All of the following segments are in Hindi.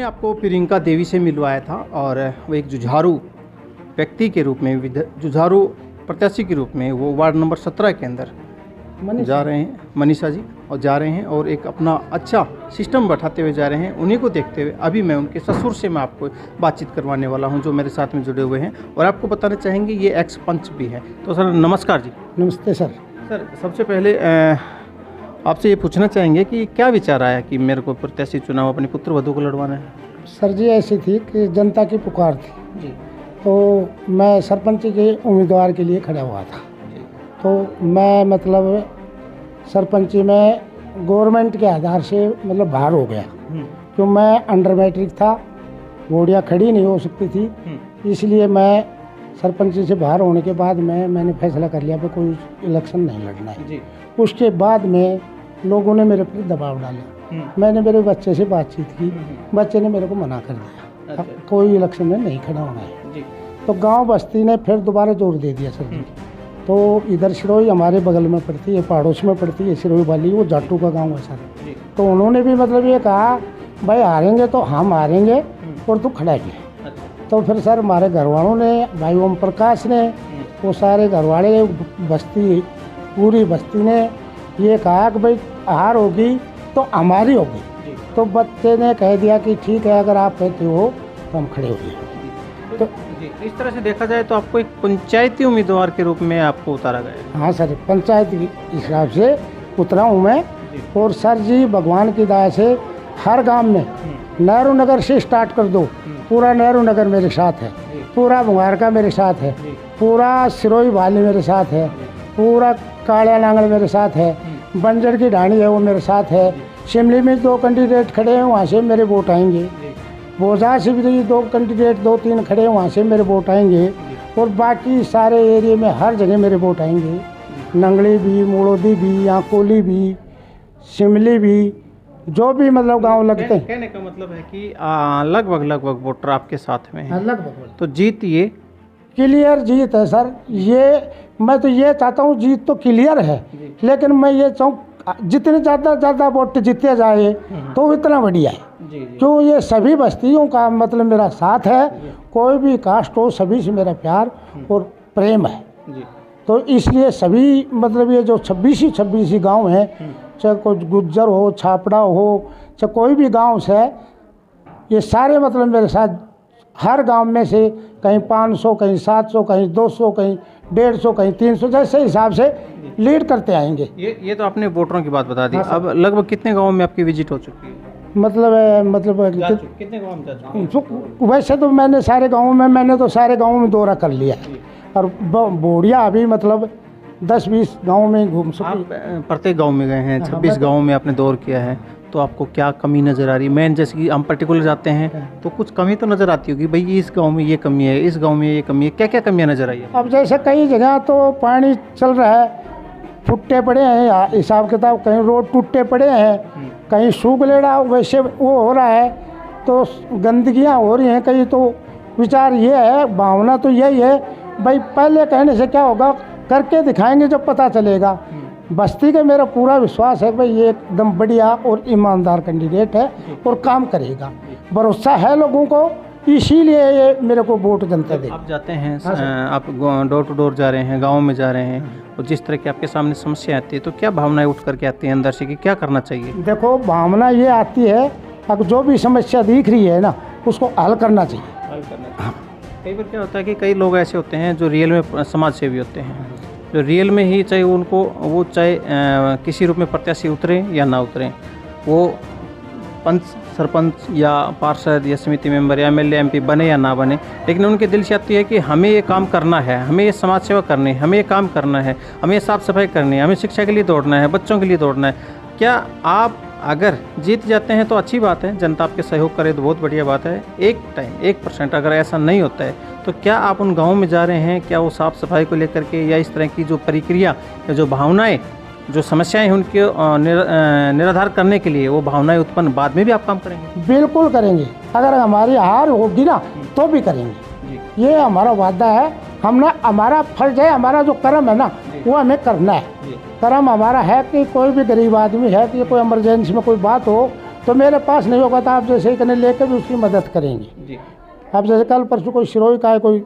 आपको प्रियंका देवी से मिलवाया था और वो एक जुझारू व्यक्ति के रूप में, जुझारू प्रत्याशी के रूप में वो वार्ड नंबर 17 के अंदर जा रहे हैं, मनीषा जी, और जा रहे हैं और एक अपना अच्छा सिस्टम बैठाते हुए जा रहे हैं। उन्हीं को देखते हुए अभी मैं उनके ससुर से मैं आपको बातचीत करवाने वाला हूं, जो मेरे साथ में जुड़े हुए हैं और आपको बताना चाहेंगे ये एक्स पंच भी है। तो सर नमस्कार जी। नमस्ते सर। सर सबसे पहले आपसे ये पूछना चाहेंगे कि क्या विचार आया कि मेरे को प्रत्याशी चुनाव अपने पुत्र वधू को लड़वाना है? सर जी ऐसी थी कि जनता की पुकार थी जी, तो मैं सरपंच के उम्मीदवार के लिए खड़ा हुआ था। तो मैं मतलब सरपंची में गवर्नमेंट के आधार से मतलब बाहर हो गया, क्यों मैं अंडर मैट्रिक था, बोर्डियाँ खड़ी नहीं हो सकती थी, इसलिए मैं सरपंची से बाहर होने के बाद मैंने फैसला कर लिया कि कोई इलेक्शन नहीं लड़ना है जी। उसके बाद में लोगों ने मेरे पर दबाव डाला। मैंने मेरे बच्चे से बातचीत की, बच्चे ने मेरे को मना कर दिया, अब कोई इलेक्शन में नहीं खड़ा होना है जी। तो गांव बस्ती ने फिर दोबारा जोर दे दिया सर जी। तो इधर सिरोही हमारे बगल में पड़ती है, पड़ोस में पड़ती है सिरोही वाली, वो जाटू का गांव है सर। तो उन्होंने भी मतलब ये कहा भाई हारेंगे तो हम हारेंगे और तू खड़ा भी। तो फिर सर हमारे घर वालों ने, भाई ओम प्रकाश ने, वो सारे घर वाले, बस्ती, पूरी बस्ती ने ये कहा कि भाई हार होगी तो हमारी होगी। तो बच्चे ने कह दिया कि ठीक है, अगर आप कहते हो तो हम खड़े हो गए। तो जी, इस तरह से देखा जाए तो आपको एक पंचायती उम्मीदवार के रूप में आपको उतारा गया है। हाँ सर, पंचायत के हिसाब से उतरा हूँ मैं। और सर जी भगवान की दया से हर गांव में नेहरू नगर से स्टार्ट कर दो, पूरा नेहरू नगर मेरे साथ है, पूरा भुंगारका मेरे साथ है, पूरा सिरोही वाली मेरे साथ है, पूरा कालिया नांगल मेरे साथ है, बंजर की ढाणी है वो मेरे साथ है, शिमली में 2 कैंडिडेट खड़े हैं, वहाँ से मेरे वोट आएंगे, बोझा से भी 2 कैंडिडेट 2-3 खड़े हैं, वहाँ से मेरे वोट आएंगे, और बाकी सारे एरिया में हर जगह मेरे वोट आएंगे, नंगली भी, मुड़ोदी भी, आकोली भी, शिमली भी, जो भी मतलब गांव लगते हैं। कहने का मतलब है कि लगभग वोटर आपके साथ में हैं। लगभग तो जीत ये क्लियर जीत है सर। ये मैं तो ये चाहता हूँ, जीत तो क्लियर है, लेकिन मैं ये चाहूँ जितने ज़्यादा वोट जीते जाए तो इतना बढ़िया है। क्यों ये सभी बस्तियों का मतलब मेरा साथ है, कोई भी कास्ट हो, सभी से मेरा प्यार और प्रेम है। तो इसलिए सभी मतलब ये जो 26 गांव हैं, चाहे कोई गुज्जर हो, छापड़ा हो, चाहे कोई भी गांव से, ये सारे मतलब मेरे साथ हर गांव में से कहीं 500, कहीं 700, कहीं 200, कहीं 150, कहीं 300, जैसे हिसाब से लीड करते आएंगे। ये तो आपने वोटरों की बात बता दी। अब लगभग कितने गाँव में आपकी विजिट हो चुकी है? मतलब कितने गाँव में जा चुकी है? वैसे तो मैंने सारे गाँवों में दौरा कर लिया है, और बोड़िया अभी मतलब 10-20 गाँव में घूम आप प्रत्येक गांव में गए हैं, 26 गांव में आपने दौर किया है, तो आपको क्या कमी नज़र आ रही है? मैं जैसे कि हम पर्टिकुलर जाते हैं तो कुछ कमी तो नज़र आती होगी, भाई इस गांव में ये कमी है, इस गांव में ये कमी है, क्या क्या कमियां नज़र आई है? अब जैसे कई जगह तो पानी चल रहा है, फुट्टे पड़े हैं हिसाब किताब, कहीं रोड टूटे पड़े हैं, कहीं सूख लेड़ा वैसे वो हो रहा है, तो गंदगियाँ हो रही हैं कहीं। तो विचार ये है, भावना तो यही है भाई, पहले कहने से क्या होगा, करके दिखाएंगे जब पता चलेगा। बस्ती का मेरा पूरा विश्वास है भाई ये एकदम बढ़िया और ईमानदार कैंडिडेट है और काम करेगा, भरोसा है लोगों को, इसीलिए ये मेरे को वोट जनता दे। आप जाते हैं, आप डोर टू डोर जा रहे हैं, गाँव में जा रहे हैं, और जिस तरह की आपके सामने समस्या आती है तो क्या भावनाएं उठ करके आती हैं अंदर से कि क्या करना चाहिए? देखो भावना ये आती है, अब जो भी समस्या दिख रही है ना उसको हल करना चाहिए। कई बार क्या होता है कि कई लोग ऐसे होते हैं जो रियल में समाज सेवी होते हैं, जो रियल में ही चाहे उनको वो चाहे किसी रूप में प्रत्याशी उतरे या ना उतरे, वो पंच, सरपंच या पार्षद या समिति मेंबर या एमएलए एमपी बने या ना बने, लेकिन उनके दिल से आती है कि हमें ये काम करना है, हमें ये समाज सेवा करनी है, हमें ये काम करना है, हमें ये साफ़ सफाई करनी है, हमें शिक्षा के लिए दौड़ना है, बच्चों के लिए दौड़ना है। क्या आप अगर जीत जाते हैं तो अच्छी बात है, जनता आपके सहयोग करे तो बहुत बढ़िया बात है। एक टाइम 1% अगर ऐसा नहीं होता है तो क्या आप उन गाँव में जा रहे हैं, क्या वो साफ़ सफाई को लेकर के या इस तरह की जो प्रक्रिया या जो भावनाएं, जो समस्याएं हैं उनके निराधार करने के लिए वो भावनाएं उत्पन्न बाद में भी आप काम करेंगे? बिल्कुल करेंगे, अगर हमारी हार होगी ना तो भी करेंगे, ये हमारा वादा है। हमने, हमारा फर्ज है, हमारा जो कर्म है ना वो हमें करना है। कर्म हमारा है कि कोई भी गरीब आदमी है कि कोई इमरजेंसी में कोई बात हो तो मेरे पास नहीं होगा तो आप जैसे ही कने लेकर भी उसकी मदद करेंगे। जी अब जैसे कल परसों कोई सिरोही का है, कोई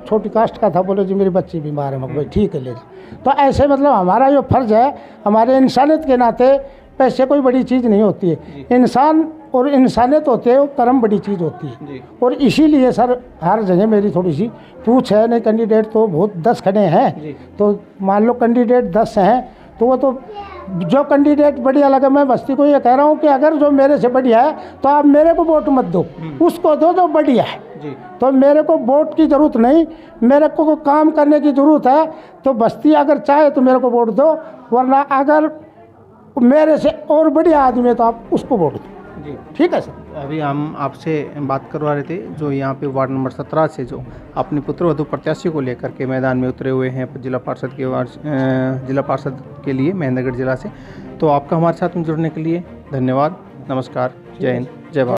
छोटी कास्ट का था, बोले जी मेरी बच्ची बीमार है, मैं भाई ठीक है ले जा। तो ऐसे मतलब हमारा जो फ़र्ज़ है, हमारे इंसानियत के नाते, पैसे कोई बड़ी चीज़ नहीं होती है, इंसान और इंसानियत होते हैं, वो कर्म बड़ी चीज़ होती है। जी और इसीलिए सर हर जगह मेरी थोड़ी सी पूछ है, नहीं कैंडिडेट तो बहुत 10 खड़े जी। हैं, तो मान लो कैंडिडेट 10 हैं, तो वो तो जो कैंडिडेट बढ़िया लगे, मैं बस्ती को ये कह रहा हूँ कि अगर जो मेरे से बढ़िया है तो आप मेरे को वोट मत दो, उसको दो जो बढ़िया है। जी तो मेरे को वोट की ज़रूरत नहीं, मेरे को काम करने की ज़रूरत है। तो बस्ती अगर चाहे तो मेरे को वोट दो, वरना अगर मेरे से और बढ़िया आदमी है तो आप उसको वोट दो। जी। ठीक है सर। अभी हम आपसे बात करवा रहे थे, जो यहाँ पे वार्ड नंबर 17 से जो अपने पुत्रवधू प्रत्याशी को लेकर के मैदान में उतरे हुए हैं जिला पार्षद के लिए महेंद्रगढ़ जिला से। तो आपका हमारे साथ में जुड़ने के लिए धन्यवाद। नमस्कार, जय हिंद, जय भारत।